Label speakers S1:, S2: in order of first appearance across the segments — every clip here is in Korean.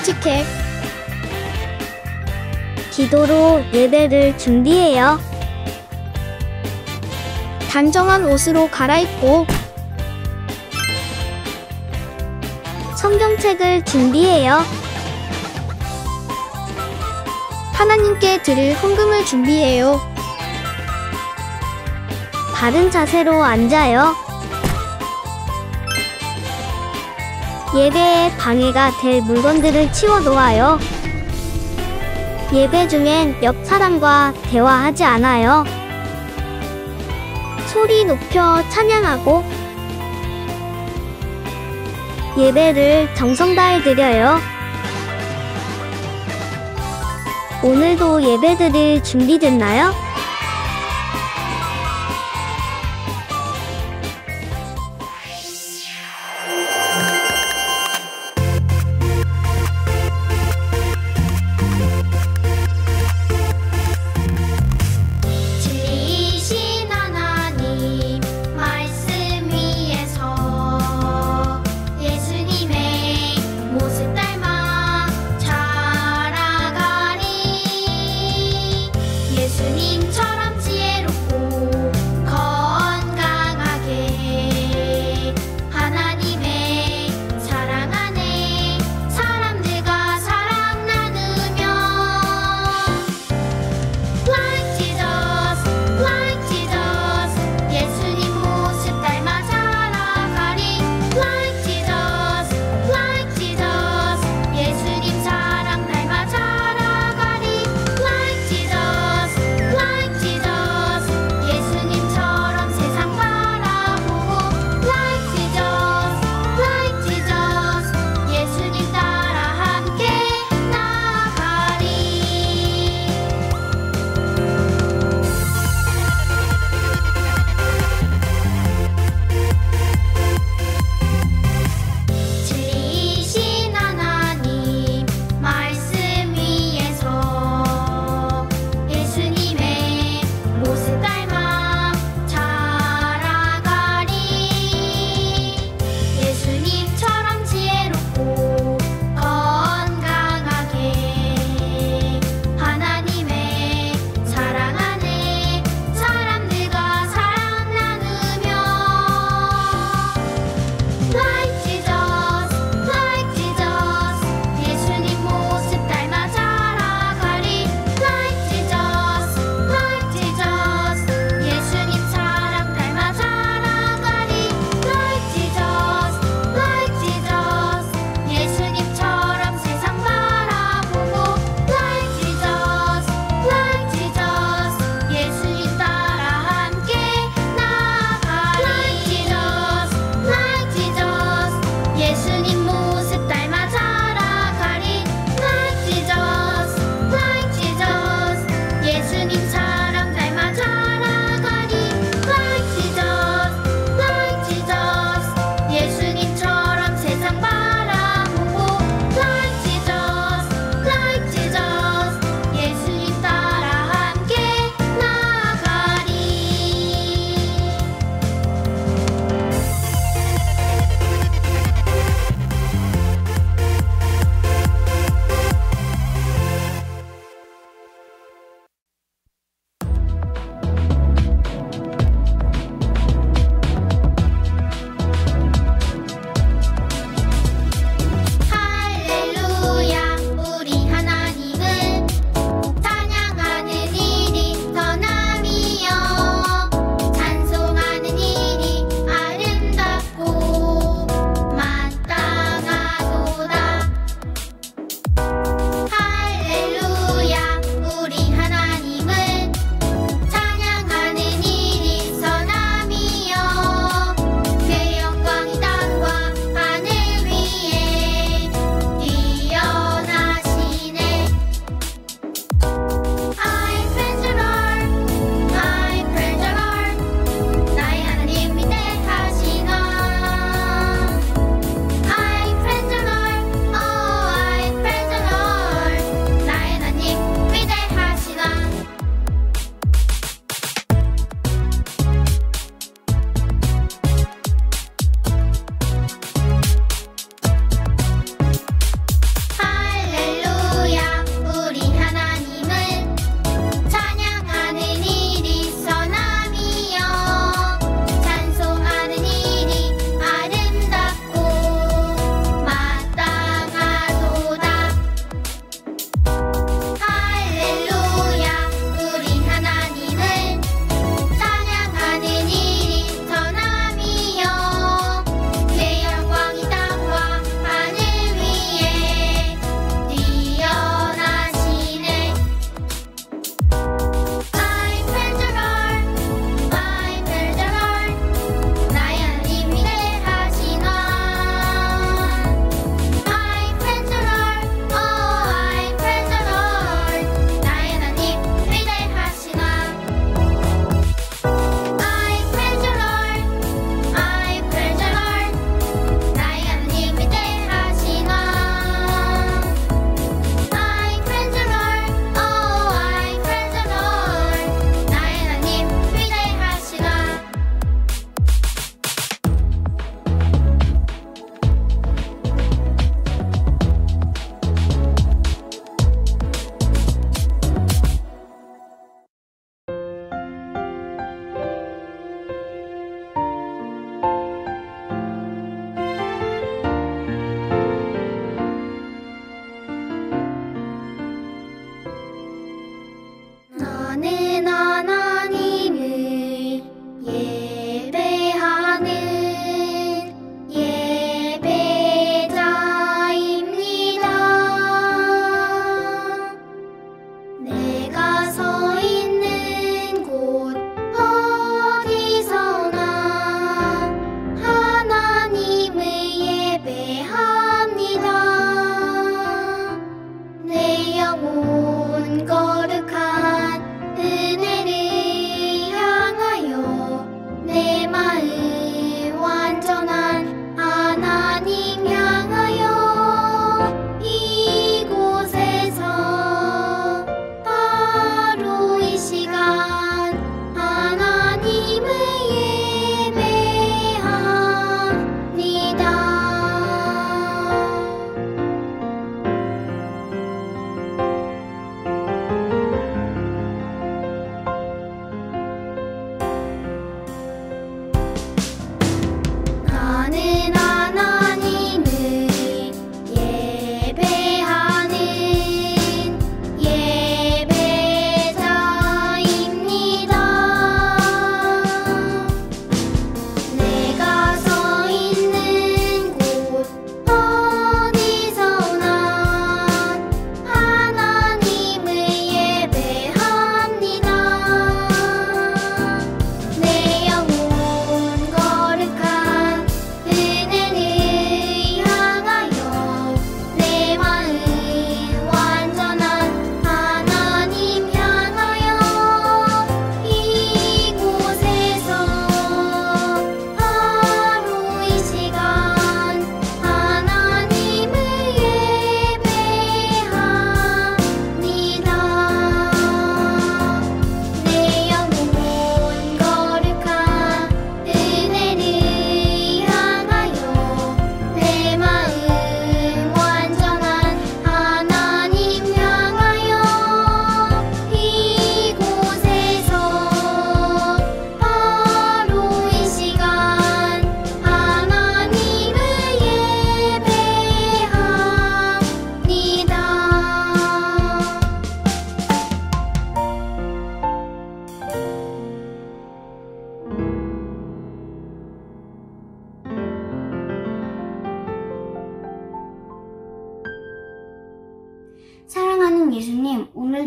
S1: 칙칙해. 기도로 예배를 준비해요. 단정한 옷으로 갈아입고 성경책을 준비해요. 하나님께 드릴 헌금을 준비해요. 바른 자세로 앉아요. 예배에 방해가 될 물건들을 치워놓아요. 예배 중엔 옆 사람과 대화하지 않아요. 소리 높여 찬양하고 예배를 정성 다해 드려요. 오늘도 예배 드릴 준비됐나요?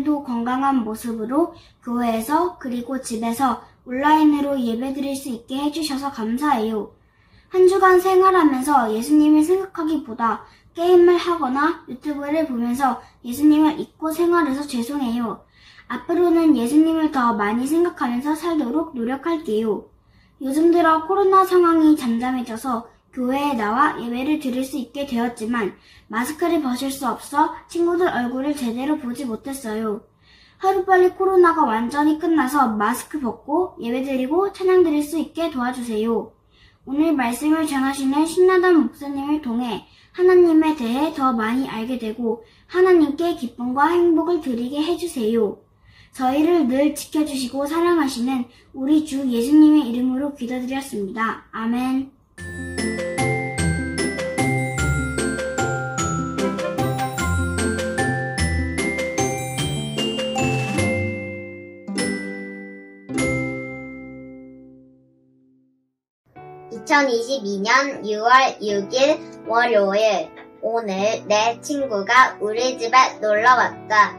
S2: 오늘도 건강한 모습으로 교회에서 그리고 집에서 온라인으로 예배드릴 수 있게 해주셔서 감사해요. 한 주간 생활하면서 예수님을 생각하기보다 게임을 하거나 유튜브를 보면서 예수님을 잊고 생활해서 죄송해요. 앞으로는 예수님을 더 많이 생각하면서 살도록 노력할게요. 요즘 들어 코로나 상황이 잠잠해져서 교회에 나와 예배를 드릴 수 있게 되었지만 마스크를 벗을 수 없어 친구들 얼굴을 제대로 보지 못했어요. 하루빨리 코로나가 완전히 끝나서 마스크 벗고 예배드리고 찬양 드릴 수 있게 도와주세요. 오늘 말씀을 전하시는 신나단 목사님을 통해 하나님에 대해 더 많이 알게 되고 하나님께 기쁨과 행복을 드리게 해주세요. 저희를 늘 지켜주시고 사랑하시는 우리 주 예수님의 이름으로 기도드렸습니다. 아멘.
S3: (2022년 6월 6일) 월요일. 오늘 내 친구가 우리 집에 놀러왔다.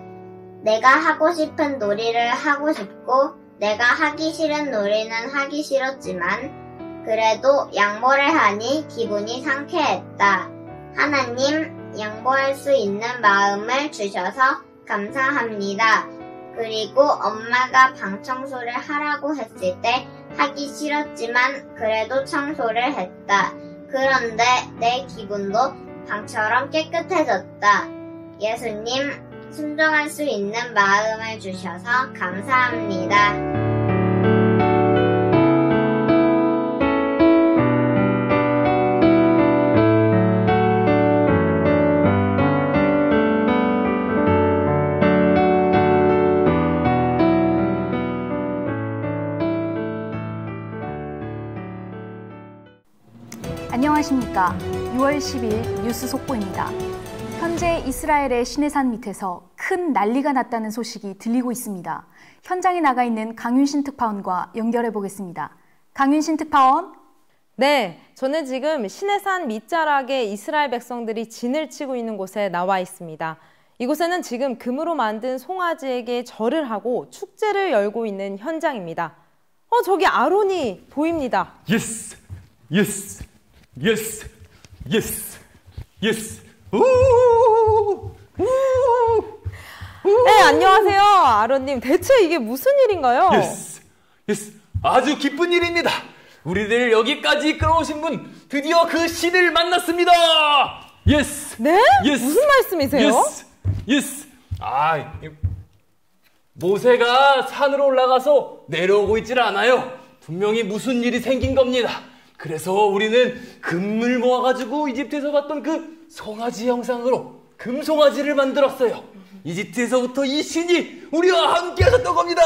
S3: 내가 하고 싶은 놀이를 하고 싶고 내가 하기 싫은 놀이는 하기 싫었지만 그래도 양보를 하니 기분이 상쾌했다. 하나님, 양보할 수 있는 마음을 주셔서 감사합니다. 그리고 엄마가 방 청소를 하라고 했을 때 하기 싫었지만 그래도 청소를 했다. 그런데 내 기분도 방처럼 깨끗해졌다. 예수님, 순종할 수 있는 마음을 주셔서 감사합니다.
S4: 안녕하십니까. 6월 10일 뉴스 속보입니다. 현재 이스라엘의 시내산 밑에서 큰 난리가 났다는 소식이 들리고 있습니다. 현장에 나가 있는 강윤신 특파원과 연결해 보겠습니다. 강윤신 특파원.
S5: 네, 저는 지금 시내산 밑자락에 이스라엘 백성들이 진을 치고 있는 곳에 나와 있습니다. 이곳에는 지금 금으로 만든 송아지에게 절을 하고 축제를 열고 있는 현장입니다. 저기 아론이 보입니다.
S6: Yes, yes, yes, yes, yes.
S5: 네, 안녕하세요, 아론님. 대체 이게 무슨 일인가요?
S6: Yes, yes. 아주 기쁜 일입니다. 우리들 여기까지 이끌어오신 분, 드디어 그 신을 만났습니다. Yes.
S5: 네?
S6: Yes.
S5: 무슨 말씀이세요?
S6: Yes, yes. 모세가 산으로 올라가서 내려오고 있질 않아요. 분명히 무슨 일이 생긴 겁니다. 그래서 우리는 금을 모아가지고 이집트에서 봤던 그 송아지 형상으로 금송아지를 만들었어요. 이집트에서부터 이 신이 우리와 함께 하셨던 겁니다.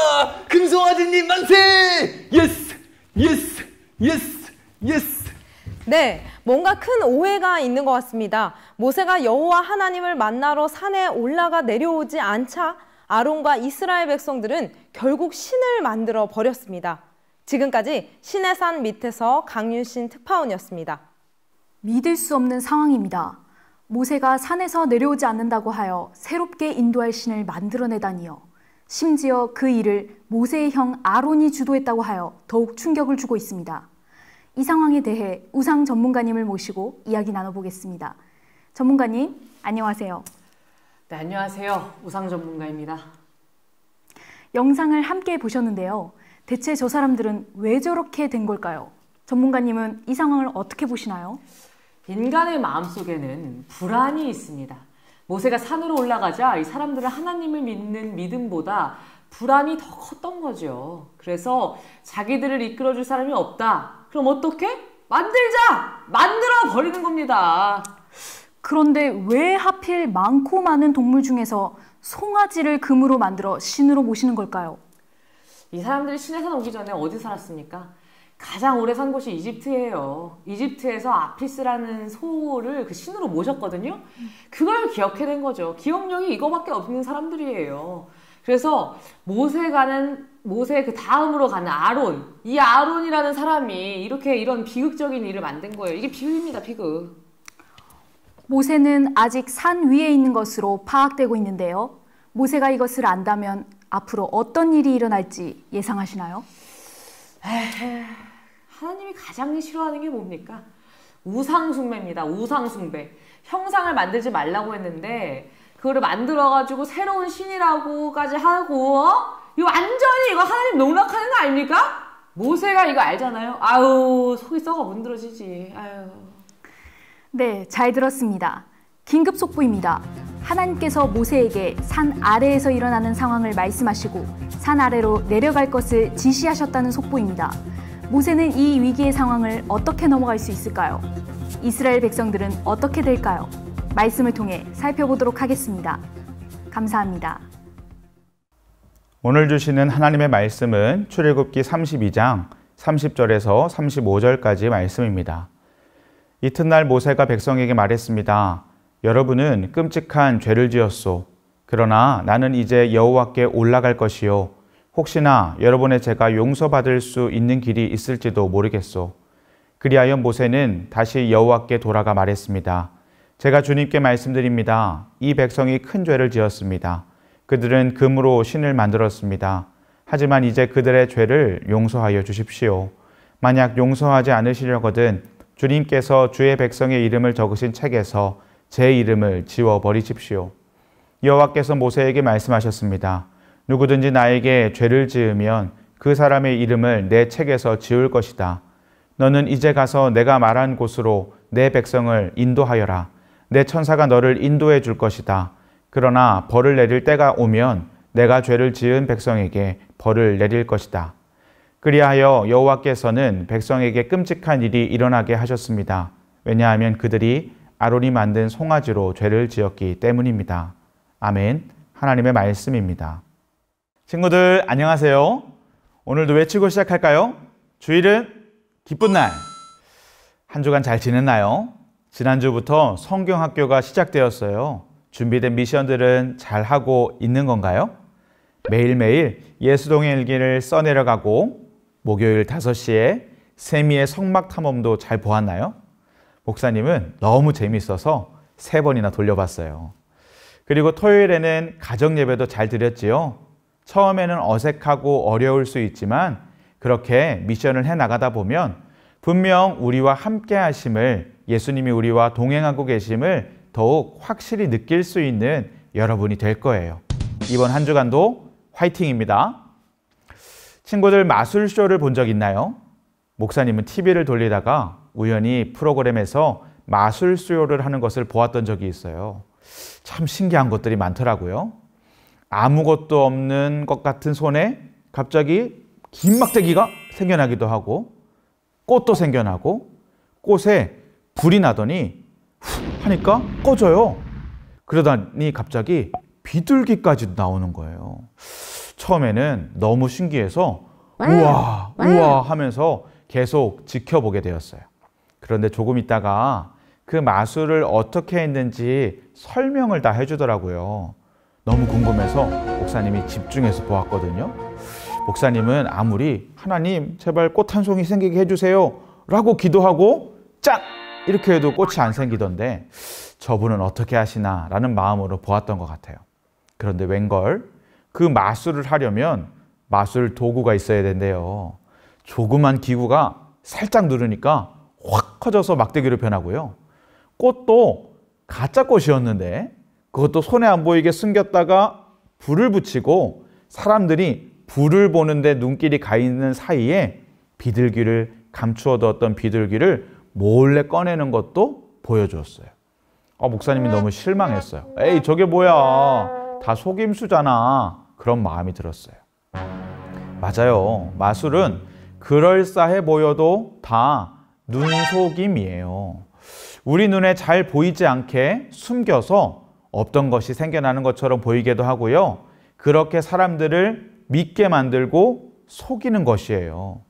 S6: 금송아지님 만세! 예스! 예스! 예스! 예스!
S5: 네, 뭔가 큰 오해가 있는 것 같습니다. 모세가 여호와 하나님을 만나러 산에 올라가 내려오지 않자 아론과 이스라엘 백성들은 결국 신을 만들어 버렸습니다. 지금까지 신의 산 밑에서 강윤신 특파원이었습니다.
S4: 믿을 수 없는 상황입니다. 모세가 산에서 내려오지 않는다고 하여 새롭게 인도할 신을 만들어내다니요. 심지어 그 일을 모세의 형 아론이 주도했다고 하여 더욱 충격을 주고 있습니다. 이 상황에 대해 우상 전문가님을 모시고 이야기 나눠보겠습니다. 전문가님, 안녕하세요.
S7: 네, 안녕하세요. 우상 전문가입니다.
S4: 영상을 함께 보셨는데요. 대체 저 사람들은 왜 저렇게 된 걸까요? 전문가님은 이 상황을 어떻게 보시나요?
S7: 인간의 마음속에는 불안이 있습니다. 모세가 산으로 올라가자 이 사람들은 하나님을 믿는 믿음보다 불안이 더 컸던 거죠. 그래서 자기들을 이끌어줄 사람이 없다. 그럼 어떻게? 만들자! 만들어 버리는 겁니다.
S4: 그런데 왜 하필 많고 많은 동물 중에서 송아지를 금으로 만들어 신으로 모시는 걸까요?
S7: 이 사람들이 시내산 오기 전에 어디 살았습니까? 가장 오래 산 곳이 이집트예요. 이집트에서 아피스라는 소를 그 신으로 모셨거든요. 그걸 기억해낸 거죠. 기억력이 이거밖에 없는 사람들이에요. 그래서 모세 그 다음으로 가는 아론, 이 아론이라는 사람이 이런 비극적인 일을 만든 거예요. 이게 비극입니다, 비극.
S4: 모세는 아직 산 위에 있는 것으로 파악되고 있는데요. 모세가 이것을 안다면 앞으로 어떤 일이 일어날지 예상하시나요?
S7: 하나님이 가장 싫어하는 게 뭡니까? 우상숭배입니다. 우상숭배. 형상을 만들지 말라고 했는데 그거를 만들어가지고 새로운 신이라고까지 하고 이거 완전히 이거 하나님 농락하는 거 아닙니까? 모세가 이거 알잖아요. 아유 속이 썩어 문드러지지. 아유.
S4: 네, 잘 들었습니다. 긴급 속보입니다. 하나님께서 모세에게 산 아래에서 일어나는 상황을 말씀하시고 산 아래로 내려갈 것을 지시하셨다는 속보입니다. 모세는 이 위기의 상황을 어떻게 넘어갈 수 있을까요? 이스라엘 백성들은 어떻게 될까요? 말씀을 통해 살펴보도록 하겠습니다. 감사합니다.
S8: 오늘 주시는 하나님의 말씀은 출애굽기 32장 30절에서 35절까지 말씀입니다. 이튿날 모세가 백성에게 말했습니다. 여러분은 끔찍한 죄를 지었소. 그러나 나는 이제 여호와께 올라갈 것이요. 혹시나 여러분의 죄가 용서받을 수 있는 길이 있을지도 모르겠소. 그리하여 모세는 다시 여호와께 돌아가 말했습니다. 제가 주님께 말씀드립니다. 이 백성이 큰 죄를 지었습니다. 그들은 금으로 신을 만들었습니다. 하지만 이제 그들의 죄를 용서하여 주십시오. 만약 용서하지 않으시려거든 주님께서 주의 백성의 이름을 적으신 책에서 제 이름을 지워버리십시오. 여호와께서 모세에게 말씀하셨습니다. 누구든지 나에게 죄를 지으면 그 사람의 이름을 내 책에서 지울 것이다. 너는 이제 가서 내가 말한 곳으로 내 백성을 인도하여라. 내 천사가 너를 인도해 줄 것이다. 그러나 벌을 내릴 때가 오면 내가 죄를 지은 백성에게 벌을 내릴 것이다. 그리하여 여호와께서는 백성에게 끔찍한 일이 일어나게 하셨습니다. 왜냐하면 그들이 아론이 만든 송아지로 죄를 지었기 때문입니다. 아멘. 하나님의 말씀입니다. 친구들 안녕하세요. 오늘도 외치고 시작할까요? 주일은 기쁜 날. 한 주간 잘 지냈나요? 지난주부터 성경학교가 시작되었어요. 준비된 미션들은 잘 하고 있는 건가요? 매일매일 예수동의 일기를 써내려가고 목요일 5시에 세미의 성막 탐험도 잘 보았나요? 목사님은 너무 재밌어서 3번이나 돌려봤어요. 그리고 토요일에는 가정예배도 잘 드렸지요. 처음에는 어색하고 어려울 수 있지만 그렇게 미션을 해나가다 보면 분명 우리와 함께 하심을, 예수님이 우리와 동행하고 계심을 더욱 확실히 느낄 수 있는 여러분이 될 거예요. 이번 한 주간도 화이팅입니다. 친구들 마술쇼를 본 적 있나요? 목사님은 TV를 돌리다가 우연히 프로그램에서 마술쇼를 하는 것을 보았던 적이 있어요. 참 신기한 것들이 많더라고요. 아무것도 없는 것 같은 손에 갑자기 긴 막대기가 생겨나기도 하고 꽃도 생겨나고 꽃에 불이 나더니 훅 하니까 꺼져요. 그러더니 갑자기 비둘기까지 나오는 거예요. 처음에는 너무 신기해서 우와 우와 하면서 계속 지켜보게 되었어요. 그런데 조금 있다가 그 마술을 어떻게 했는지 설명을 다 해주더라고요. 너무 궁금해서 목사님이 집중해서 보았거든요. 목사님은 아무리 하나님 제발 꽃 한 송이 생기게 해주세요 라고 기도하고 짠! 이렇게 해도 꽃이 안 생기던데 저분은 어떻게 하시나 라는 마음으로 보았던 것 같아요. 그런데 웬걸 그 마술을 하려면 마술 도구가 있어야 된대요. 조그만 기구가 살짝 누르니까 확 커져서 막대기로 변하고요. 꽃도 가짜 꽃이었는데 그것도 손에 안 보이게 숨겼다가 불을 붙이고 사람들이 불을 보는데 눈길이 가 있는 사이에 비둘기를 감추어뒀던 비둘기를 몰래 꺼내는 것도 보여주었어요. 목사님이 너무 실망했어요. 에이 저게 뭐야, 다 속임수잖아. 그런 마음이 들었어요. 맞아요. 마술은 그럴싸해 보여도 다 눈속임이에요. 우리 눈에 잘 보이지 않게 숨겨서 없던 것이 생겨나는 것처럼 보이기도 하고요. 그렇게 사람들을 믿게 만들고 속이는 것이에요.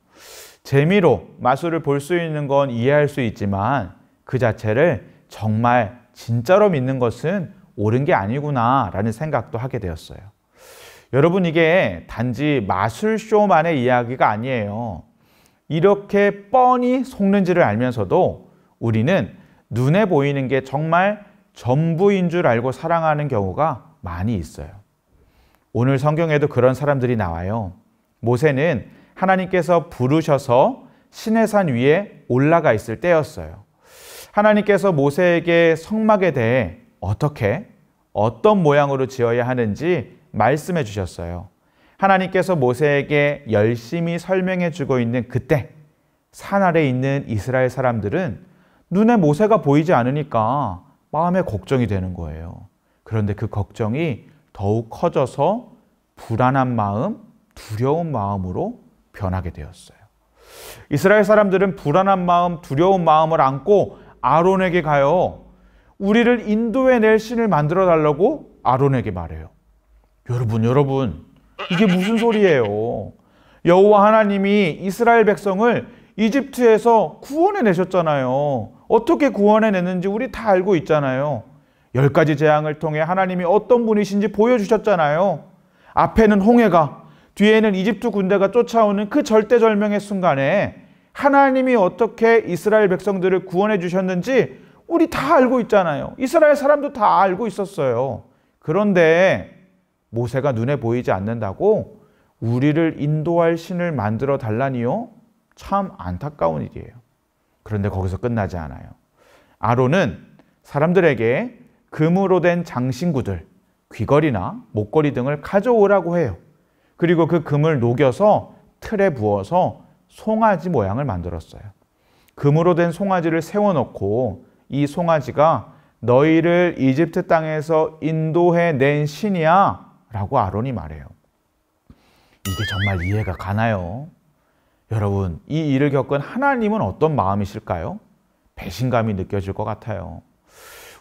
S8: 재미로 마술을 볼 수 있는 건 이해할 수 있지만 그 자체를 정말 진짜로 믿는 것은 옳은 게 아니구나 라는 생각도 하게 되었어요. 여러분, 이게 단지 마술쇼만의 이야기가 아니에요. 이렇게 뻔히 속는지를 알면서도 우리는 눈에 보이는 게 정말 전부인 줄 알고 사랑하는 경우가 많이 있어요. 오늘 성경에도 그런 사람들이 나와요. 모세는 하나님께서 부르셔서 시내산 위에 올라가 있을 때였어요. 하나님께서 모세에게 성막에 대해 어떤 모양으로 지어야 하는지 말씀해 주셨어요. 하나님께서 모세에게 열심히 설명해 주고 있는 그때 산 아래에 있는 이스라엘 사람들은 눈에 모세가 보이지 않으니까 마음에 걱정이 되는 거예요. 그런데 그 걱정이 더욱 커져서 불안한 마음, 두려운 마음으로 변하게 되었어요. 이스라엘 사람들은 불안한 마음, 두려운 마음을 안고 아론에게 가요. 우리를 인도해낼 신을 만들어 달라고 아론에게 말해요. 여러분, 이게 무슨 소리예요? 여호와 하나님이 이스라엘 백성을 이집트에서 구원해 내셨잖아요. 어떻게 구원해 냈는지 우리 다 알고 있잖아요. 10가지 재앙을 통해 하나님이 어떤 분이신지 보여주셨잖아요. 앞에는 홍해가, 뒤에는 이집트 군대가 쫓아오는 그 절대절명의 순간에 하나님이 어떻게 이스라엘 백성들을 구원해 주셨는지 우리 다 알고 있잖아요. 이스라엘 사람도 다 알고 있었어요. 그런데 모세가 눈에 보이지 않는다고 우리를 인도할 신을 만들어 달라니요? 참 안타까운 일이에요. 그런데 거기서 끝나지 않아요. 아론은 사람들에게 금으로 된 장신구들, 귀걸이나 목걸이 등을 가져오라고 해요. 그리고 그 금을 녹여서 틀에 부어서 송아지 모양을 만들었어요. 금으로 된 송아지를 세워놓고 이 송아지가 너희를 이집트 땅에서 인도해 낸 신이야 라고 아론이 말해요. 이게 정말 이해가 가나요? 여러분, 이 일을 겪은 하나님은 어떤 마음이실까요? 배신감이 느껴질 것 같아요.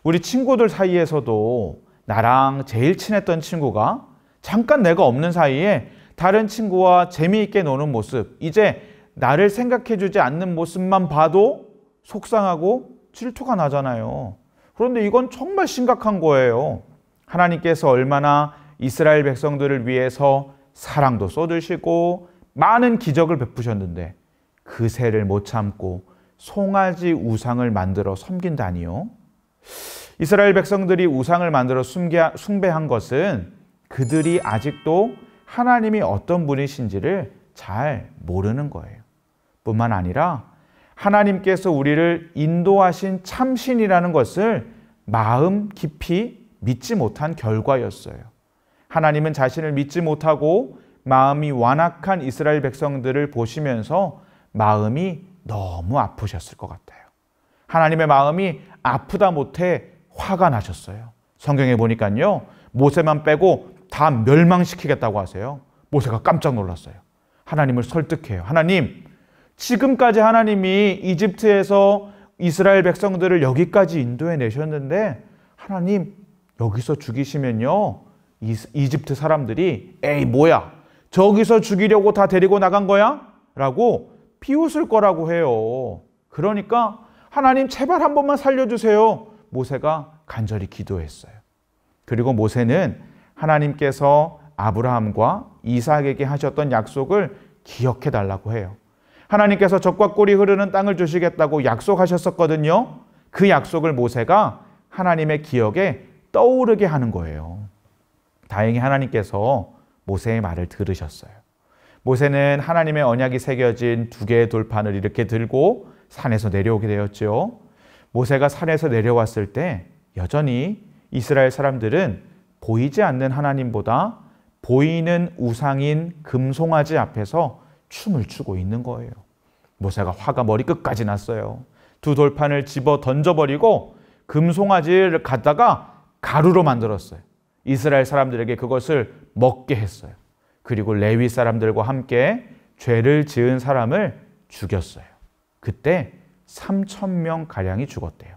S8: 우리 친구들 사이에서도 나랑 제일 친했던 친구가 잠깐 내가 없는 사이에 다른 친구와 재미있게 노는 모습, 이제 나를 생각해주지 않는 모습만 봐도 속상하고 질투가 나잖아요. 그런데 이건 정말 심각한 거예요. 하나님께서 얼마나 이스라엘 백성들을 위해서 사랑도 쏟으시고 많은 기적을 베푸셨는데 그 새를 못 참고 송아지 우상을 만들어 섬긴다니요. 이스라엘 백성들이 우상을 만들어 숭배한 것은 그들이 아직도 하나님이 어떤 분이신지를 잘 모르는 거예요. 뿐만 아니라 하나님께서 우리를 인도하신 참신이라는 것을 마음 깊이 믿지 못한 결과였어요. 하나님은 자신을 믿지 못하고 마음이 완악한 이스라엘 백성들을 보시면서 마음이 너무 아프셨을 것 같아요. 하나님의 마음이 아프다 못해 화가 나셨어요. 성경에 보니까요, 모세만 빼고 다 멸망시키겠다고 하세요. 모세가 깜짝 놀랐어요. 하나님을 설득해요. 하나님, 지금까지 하나님이 이집트에서 이스라엘 백성들을 여기까지 인도해 내셨는데 하나님 여기서 죽이시면요, 이집트 사람들이 에이 뭐야, 저기서 죽이려고 다 데리고 나간 거야? 라고 비웃을 거라고 해요. 그러니까 하나님 제발 한 번만 살려주세요. 모세가 간절히 기도했어요. 그리고 모세는 하나님께서 아브라함과 이삭에게 하셨던 약속을 기억해 달라고 해요. 하나님께서 젖과 꿀이 흐르는 땅을 주시겠다고 약속하셨었거든요. 그 약속을 모세가 하나님의 기억에 떠오르게 하는 거예요. 다행히 하나님께서 모세의 말을 들으셨어요. 모세는 하나님의 언약이 새겨진 2개의 돌판을 이렇게 들고 산에서 내려오게 되었죠. 모세가 산에서 내려왔을 때 여전히 이스라엘 사람들은 보이지 않는 하나님보다 보이는 우상인 금송아지 앞에서 춤을 추고 있는 거예요. 모세가 화가 머리끝까지 났어요. 2 돌판을 집어 던져버리고 금송아지를 갖다가 가루로 만들었어요. 이스라엘 사람들에게 그것을 먹게 했어요. 그리고 레위 사람들과 함께 죄를 지은 사람을 죽였어요. 그때 3,000명가량이 죽었대요.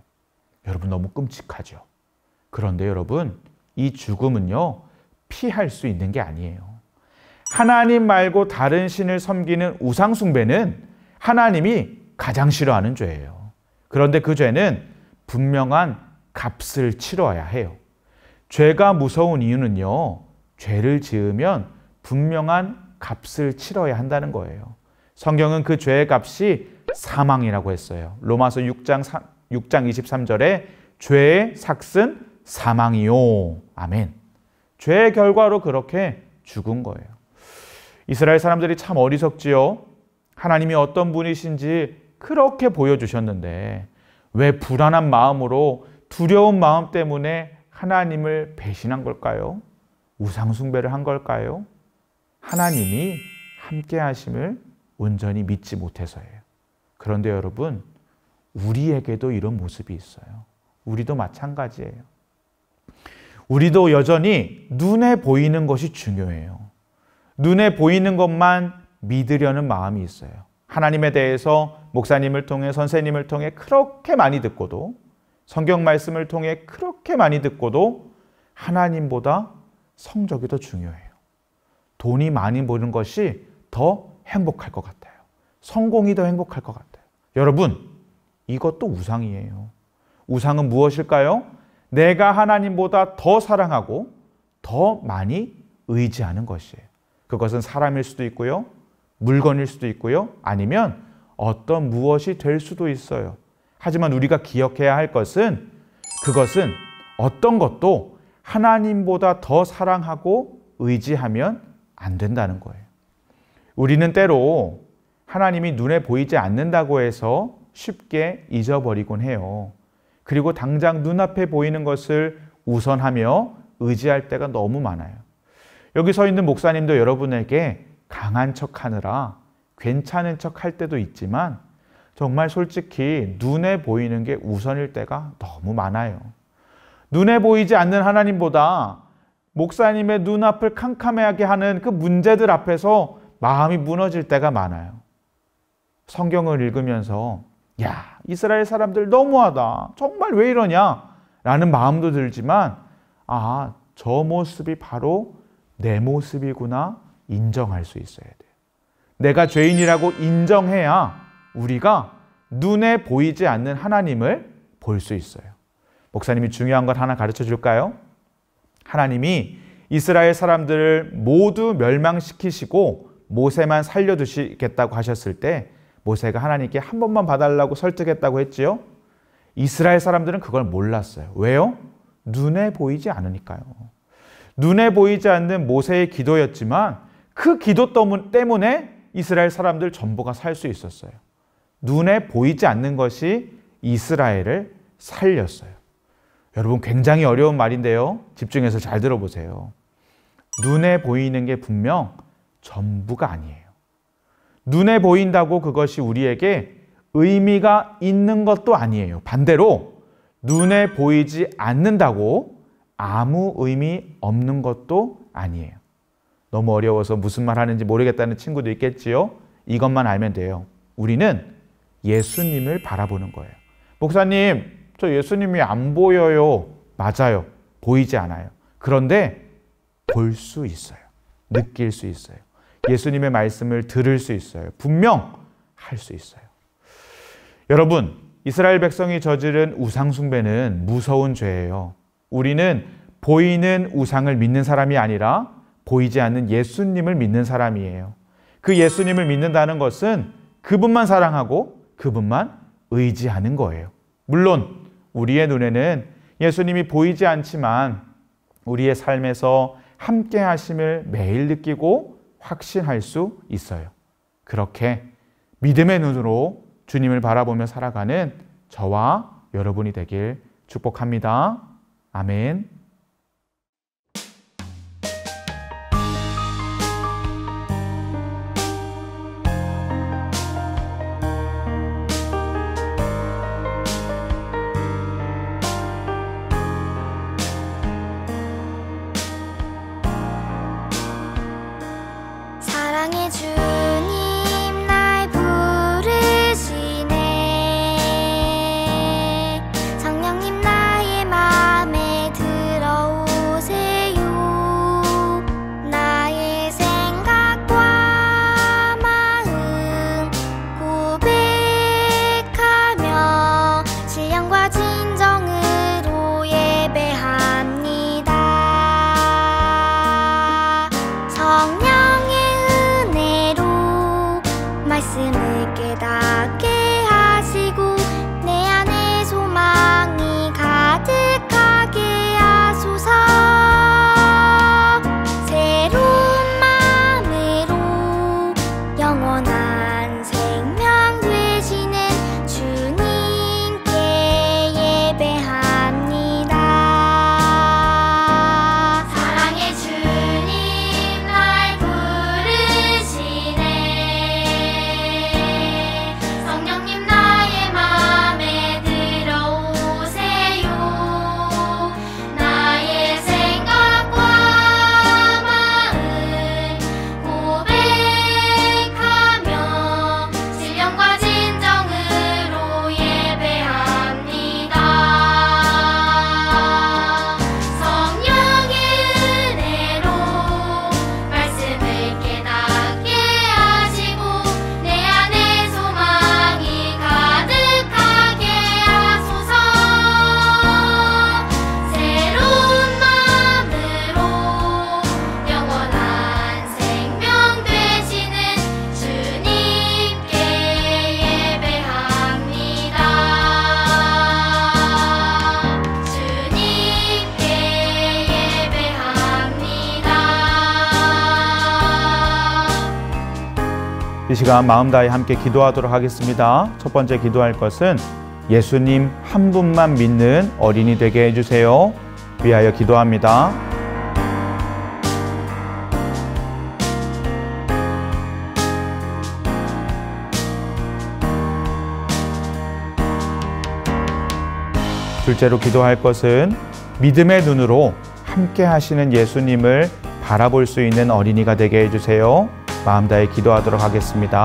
S8: 여러분 너무 끔찍하죠. 그런데 여러분, 이 죽음은요, 피할 수 있는 게 아니에요. 하나님 말고 다른 신을 섬기는 우상숭배는 하나님이 가장 싫어하는 죄예요. 그런데 그 죄는 분명한 값을 치러야 해요. 죄가 무서운 이유는요, 죄를 지으면 분명한 값을 치러야 한다는 거예요. 성경은 그 죄의 값이 사망이라고 했어요. 로마서 6장 23절에 죄의 삭은 사망이요. 아멘. 죄의 결과로 그렇게 죽은 거예요. 이스라엘 사람들이 참 어리석지요. 하나님이 어떤 분이신지 그렇게 보여주셨는데 왜 불안한 마음으로 두려운 마음 때문에 하나님을 배신한 걸까요? 우상 숭배를 한 걸까요? 하나님이 함께 하심을 온전히 믿지 못해서예요. 그런데 여러분, 우리에게도 이런 모습이 있어요. 우리도 마찬가지예요. 우리도 여전히 눈에 보이는 것이 중요해요. 눈에 보이는 것만 믿으려는 마음이 있어요. 하나님에 대해서 목사님을 통해, 선생님을 통해 그렇게 많이 듣고도, 성경 말씀을 통해 그렇게 많이 듣고도 하나님보다 성적이 더 중요해요. 돈이 많이 버는 것이 더 행복할 것 같아요. 성공이 더 행복할 것 같아요. 여러분, 이것도 우상이에요. 우상은 무엇일까요? 내가 하나님보다 더 사랑하고 더 많이 의지하는 것이에요. 그것은 사람일 수도 있고요. 물건일 수도 있고요. 아니면 어떤 무엇이 될 수도 있어요. 하지만 우리가 기억해야 할 것은 그것은 어떤 것도 하나님보다 더 사랑하고 의지하면 안 된다는 거예요. 우리는 때로 하나님이 눈에 보이지 않는다고 해서 쉽게 잊어버리곤 해요. 그리고 당장 눈앞에 보이는 것을 우선하며 의지할 때가 너무 많아요. 여기 서 있는 목사님도 여러분에게 강한 척하느라 괜찮은 척할 때도 있지만 정말 솔직히 눈에 보이는 게 우선일 때가 너무 많아요. 눈에 보이지 않는 하나님보다 목사님의 눈앞을 캄캄하게 하는 그 문제들 앞에서 마음이 무너질 때가 많아요. 성경을 읽으면서 야, 이스라엘 사람들 너무하다. 정말 왜 이러냐? 라는 마음도 들지만 아, 저 모습이 바로 내 모습이구나 인정할 수 있어야 돼요. 내가 죄인이라고 인정해야 우리가 눈에 보이지 않는 하나님을 볼 수 있어요. 목사님이 중요한 걸 하나 가르쳐 줄까요? 하나님이 이스라엘 사람들을 모두 멸망시키시고 모세만 살려두시겠다고 하셨을 때 모세가 하나님께 한 번만 봐달라고 설득했다고 했지요. 이스라엘 사람들은 그걸 몰랐어요. 왜요? 눈에 보이지 않으니까요. 눈에 보이지 않는 모세의 기도였지만 그 기도 때문에 이스라엘 사람들 전부가 살 수 있었어요. 눈에 보이지 않는 것이 이스라엘을 살렸어요. 여러분, 굉장히 어려운 말인데요. 집중해서 잘 들어보세요. 눈에 보이는 게 분명 전부가 아니에요. 눈에 보인다고 그것이 우리에게 의미가 있는 것도 아니에요. 반대로 눈에 보이지 않는다고 아무 의미 없는 것도 아니에요. 너무 어려워서 무슨 말 하는지 모르겠다는 친구도 있겠지요. 이것만 알면 돼요. 우리는 예수님을 바라보는 거예요. 목사님, 저 예수님이 안 보여요. 맞아요. 보이지 않아요. 그런데 볼 수 있어요. 느낄 수 있어요. 예수님의 말씀을 들을 수 있어요. 분명 할 수 있어요. 여러분, 이스라엘 백성이 저지른 우상 숭배는 무서운 죄예요. 우리는 보이는 우상을 믿는 사람이 아니라 보이지 않는 예수님을 믿는 사람이에요. 그 예수님을 믿는다는 것은 그분만 사랑하고 그분만 의지하는 거예요. 물론 우리의 눈에는 예수님이 보이지 않지만 우리의 삶에서 함께 하심을 매일 느끼고 확신할 수 있어요. 그렇게 믿음의 눈으로 주님을 바라보며 살아가는 저와 여러분이 되길 축복합니다. 아멘.
S9: 사랑의 주님 날 부르시네. 성령님 나의 맘에 들어오세요. 나의 생각과 마음 고백하며 신령과 진정으로 예배합니다. 성령의 은혜로
S8: 이 시간 마음 다해 함께 기도하도록 하겠습니다. 첫 번째 기도할 것은 예수님 한 분만 믿는 어린이 되게 해주세요. 위하여 기도합니다. 둘째로 기도할 것은 믿음의 눈으로 함께 하시는 예수님을 바라볼 수 있는 어린이가 되게 해주세요. 마음 다해 기도하도록 하겠습니다.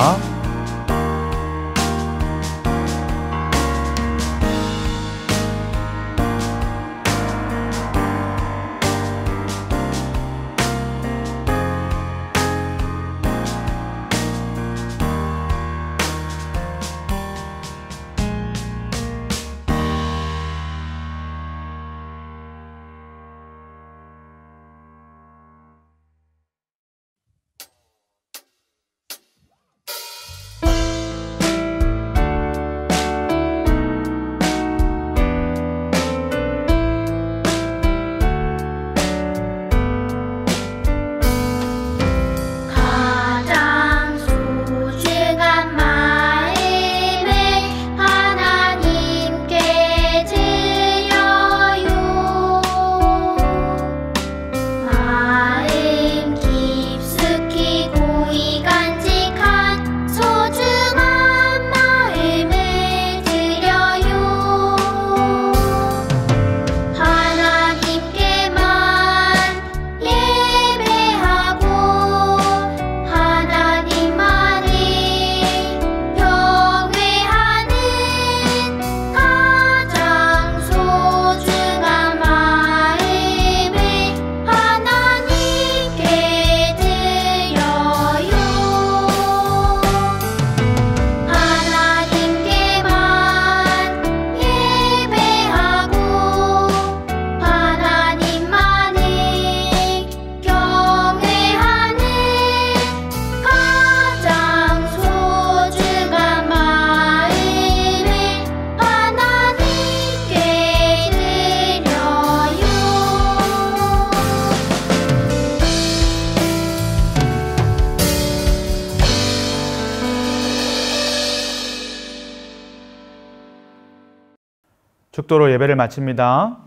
S8: 축도로 예배를 마칩니다.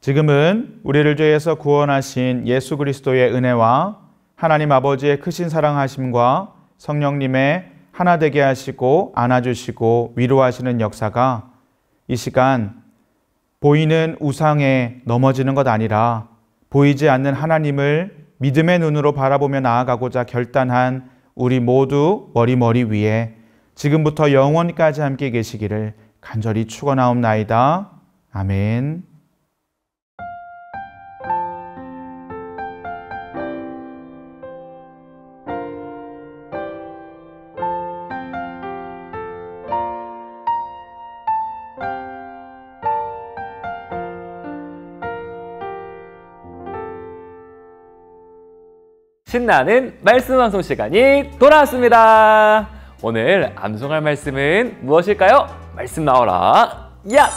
S8: 지금은 우리를 죄에서 구원하신 예수 그리스도의 은혜와 하나님 아버지의 크신 사랑하심과 성령님의 하나 되게 하시고 안아주시고 위로하시는 역사가 이 시간 보이는 우상에 넘어지는 것 아니라 보이지 않는 하나님을 믿음의 눈으로 바라보며 나아가고자 결단한 우리 모두 머리 위에 지금부터 영원까지 함께 계시기를 간절히 축원하옵나이다. 아멘.
S6: 신나는 말씀 방송 시간이 돌아왔습니다. 오늘 암송할 말씀은 무엇일까요? 말씀 나오라. 야!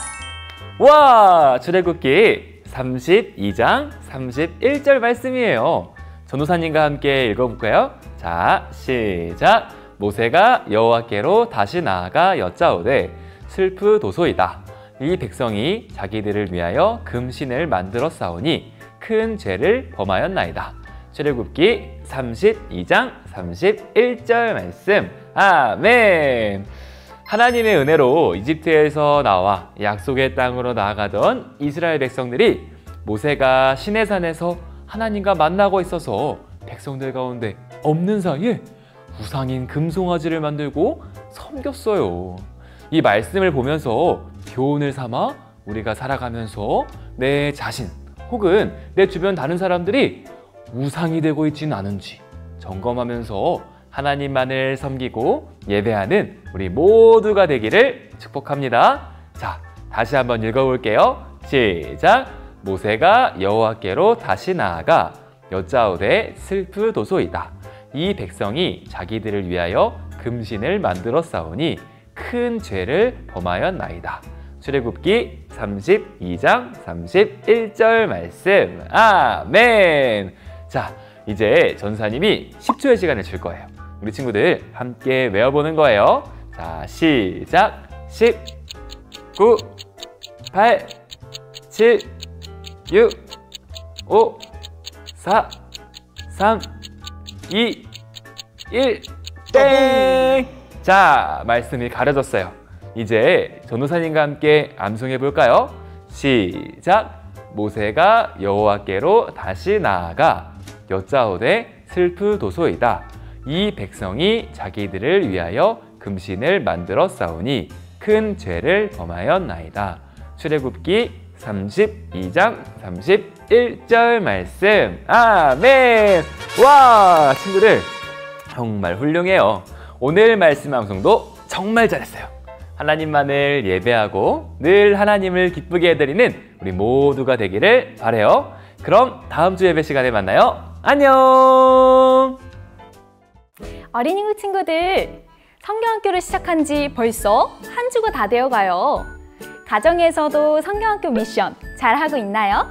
S6: 와! 출애굽기 32장 31절 말씀이에요. 전도사님과 함께 읽어볼까요? 자, 시작! 모세가 여호와께로 다시 나아가 여짜오되 슬프도소이다. 이 백성이 자기들을 위하여 금신을 만들어 싸우니 큰 죄를 범하였나이다. 출애굽기 32장 31절 말씀. 아멘. 하나님의 은혜로 이집트에서 나와 약속의 땅으로 나아가던 이스라엘 백성들이 모세가 시내산에서 하나님과 만나고 있어서 백성들 가운데 없는 사이에 우상인 금송아지를 만들고 섬겼어요. 이 말씀을 보면서 교훈을 삼아 우리가 살아가면서 내 자신 혹은 내 주변 다른 사람들이 우상이 되고 있지는 않은지 점검하면서 하나님만을 섬기고 예배하는 우리 모두가 되기를 축복합니다. 자, 다시 한번 읽어볼게요. 시작! 모세가 여호와께로 다시 나아가 여짜오되 슬프도소이다. 이 백성이 자기들을 위하여 금신을 만들어 싸우니 큰 죄를 범하였나이다. 출애굽기 32장 31절 말씀. 아멘. 자, 이제 전사님이 10초의 시간을 줄 거예요.
S10: 우리 친구들 함께 외워보는 거예요. 자, 시작! 10, 9, 8, 7, 6, 5, 4, 3, 2, 1, 땡! 자, 말씀이 가려졌어요. 이제 전도사님과 함께 암송해 볼까요? 시작! 모세가 여호와께로 다시 나아가 여짜오되 슬프도소이다. 이 백성이 자기들을 위하여 금신을 만들어 싸우니 큰 죄를 범하였나이다. 출애굽기 32장 31절 말씀. 아멘! 와, 친구들 정말 훌륭해요. 오늘 말씀 방송도 정말 잘했어요. 하나님만을 예배하고 늘 하나님을 기쁘게 해드리는 우리 모두가 되기를 바라요. 그럼 다음 주 예배 시간에 만나요. 안녕!
S4: 어린이 친구들, 성경학교를 시작한 지 벌써 한 주가 다 되어가요. 가정에서도 성경학교 미션 잘하고 있나요?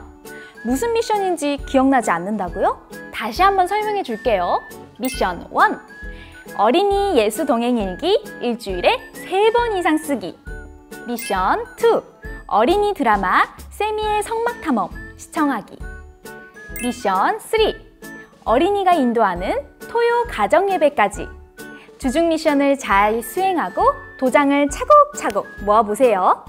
S4: 무슨 미션인지 기억나지 않는다고요? 다시 한번 설명해 줄게요. 미션 1. 어린이 예수 동행 일기 일주일에 3번 이상 쓰기. 미션 2. 어린이 드라마 세미의 성막 탐험 시청하기. 미션 3. 어린이가 인도하는 토요 가정 예배까지. 주중 미션을 잘 수행하고 도장을 차곡차곡 모아보세요.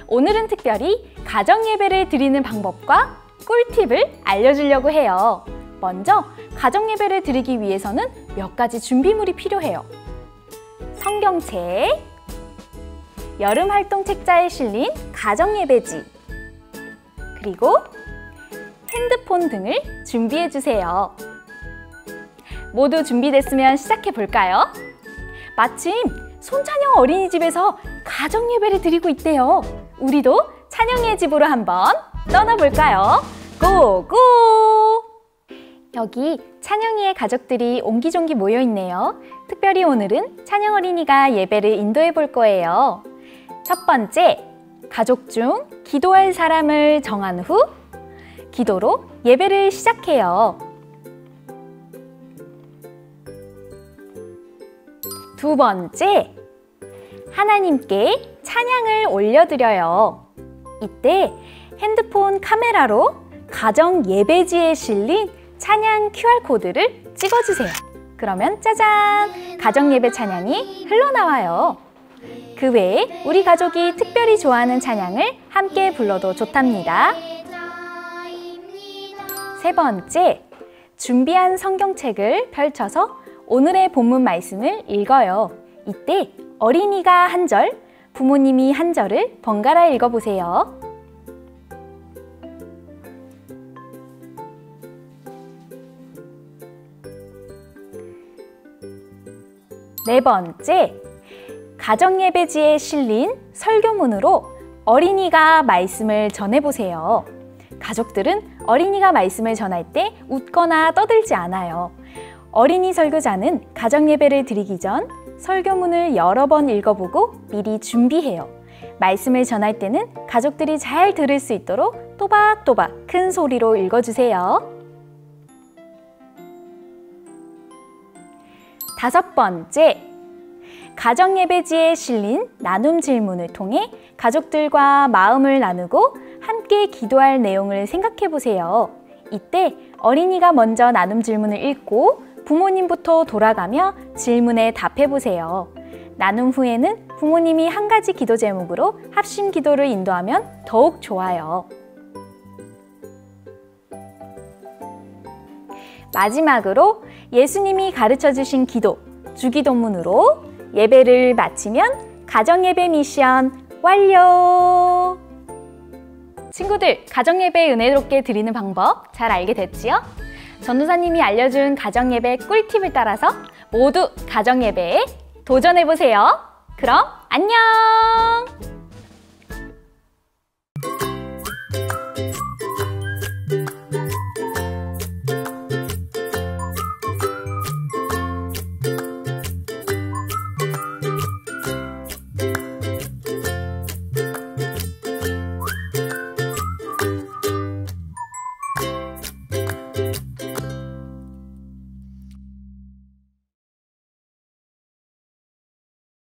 S4: 오늘은 특별히 가정 예배를 드리는 방법과 꿀팁을 알려주려고 해요. 먼저 가정 예배를 드리기 위해서는 몇 가지 준비물이 필요해요. 성경책, 여름 활동 책자에 실린 가정 예배지, 그리고 핸드폰 등을 준비해 주세요. 모두 준비됐으면 시작해 볼까요? 마침 손찬영 어린이집에서 가정 예배를 드리고 있대요. 우리도 찬영이의 집으로 한번 떠나볼까요? 고고! 여기 찬영이의 가족들이 옹기종기 모여 있네요. 특별히 오늘은 찬영 어린이가 예배를 인도해 볼 거예요. 첫 번째, 가족 중 기도할 사람을 정한 후 기도로 예배를 시작해요. 두 번째, 하나님께 찬양을 올려드려요. 이때 핸드폰 카메라로 가정 예배지에 실린 찬양 QR코드를 찍어주세요. 그러면 짜잔! 가정 예배 찬양이 흘러나와요. 그 외에 우리 가족이 특별히 좋아하는 찬양을 함께 불러도 좋답니다. 세 번째, 준비한 성경책을 펼쳐서 오늘의 본문 말씀을 읽어요. 이때 어린이가 한 절, 부모님이 한 절을 번갈아 읽어보세요. 네 번째, 가정예배지에 실린 설교문으로 어린이가 말씀을 전해보세요. 가족들은 어린이가 말씀을 전할 때 웃거나 떠들지 않아요. 어린이 설교자는 가정예배를 드리기 전 설교문을 여러 번 읽어보고 미리 준비해요. 말씀을 전할 때는 가족들이 잘 들을 수 있도록 또박또박 큰 소리로 읽어주세요. 다섯 번째, 가정예배지에 실린 나눔 질문을 통해 가족들과 마음을 나누고 함께 기도할 내용을 생각해 보세요. 이때 어린이가 먼저 나눔 질문을 읽고 부모님부터 돌아가며 질문에 답해 보세요. 나눔 후에는 부모님이 한 가지 기도 제목으로 합심 기도를 인도하면 더욱 좋아요. 마지막으로 예수님이 가르쳐 주신 기도, 주기도문으로 예배를 마치면 가정예배 미션 완료! 친구들, 가정예배 은혜롭게 드리는 방법 잘 알게 됐지요? 전도사님이 알려준 가정예배 꿀팁을 따라서 모두 가정예배에 도전해보세요. 그럼 안녕!